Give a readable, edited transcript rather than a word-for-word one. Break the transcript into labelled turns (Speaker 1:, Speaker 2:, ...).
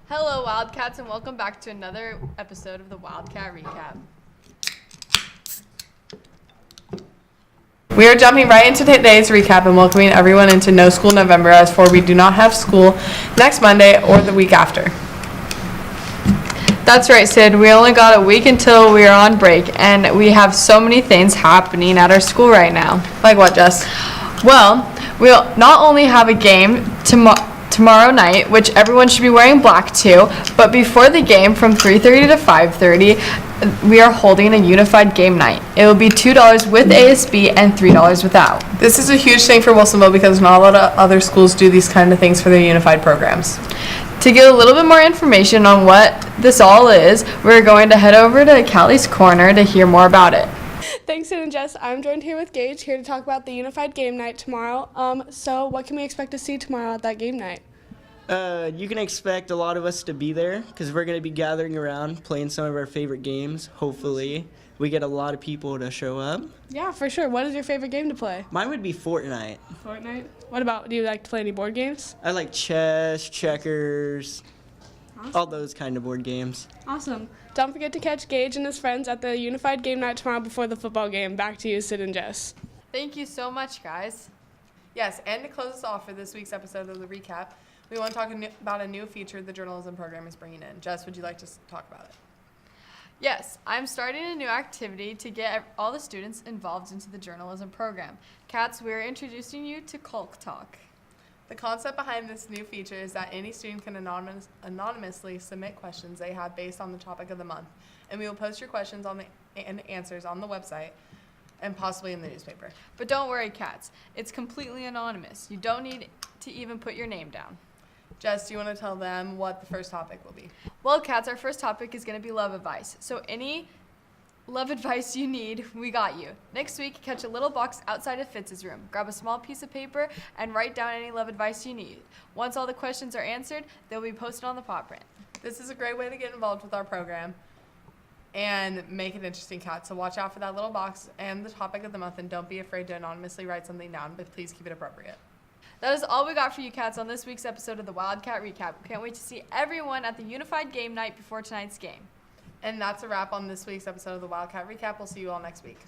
Speaker 1: Hello, Wildcats, and welcome back to another episode of the Wildcat Recap. We are jumping right into today's recap and welcoming everyone into No School November, as for we do not have school next Monday or the week after. That's right, Sid. We only got a week until we are on break, and we have so many things happening at our school right now. Like what, Jess? Well, we'll not only have a game tomorrow night, which everyone should be wearing black too, but before the game from 3:30 to 5:30, we are holding a unified game night. It will be $2 with ASB and $3 without. This is a huge thing for Wilsonville because not a lot of other schools do these kind of things for their unified programs. To get a little bit more information on what this all is, we're going to head over to Callie's Corner to hear more about it.
Speaker 2: Thanks, Sid and Jess. I'm joined here with Gage, here to talk about the unified game night tomorrow. So what can we expect to see tomorrow at that game night?
Speaker 3: You can expect a lot of us to be there because we're going to be gathering around, playing some of our favorite games, hopefully. We get a lot of people to show up.
Speaker 2: Yeah, for sure. What is your favorite game to play?
Speaker 3: Mine would be Fortnite.
Speaker 2: Fortnite? What about, do you like to play any board games?
Speaker 3: I like chess, checkers,
Speaker 2: Awesome.
Speaker 3: all those kind of board games.
Speaker 2: Awesome. Don't forget to catch Gage and his friends at the unified game night tomorrow before the football game. Back to you, Sid and Jess.
Speaker 1: Thank you so much, guys. Yes, and to close us off for this week's episode of the recap, we want to talk about a new feature the journalism program is bringing in. Jess, would you like to talk about it? Yes, I'm starting a new activity to get all the students involved into the journalism program. Cats, we're introducing you to Culk Talk. The concept behind this new feature is that any student can anonymously submit questions they have based on the topic of the month, and we will post your questions and answers on the website and possibly in the newspaper. But don't worry, Cats. It's completely anonymous. You don't need to even put your name down. Jess, do you want to tell them what the first topic will be? Well, Cats, our first topic is going to be love advice. So any love advice you need, we got you. Next week, catch a little box outside of Fitz's room. Grab a small piece of paper and write down any love advice you need. Once all the questions are answered, they'll be posted on the paw print. This is a great way to get involved with our program and make it interesting, Cat. So watch out for that little box and the topic of the month, and don't be afraid to anonymously write something down, but please keep it appropriate. That is all we got for you, Cats, on this week's episode of the Wildcat Recap. We can't wait to see everyone at the unified game night before tonight's game. And that's a wrap on this week's episode of the Wildcat Recap. We'll see you all next week.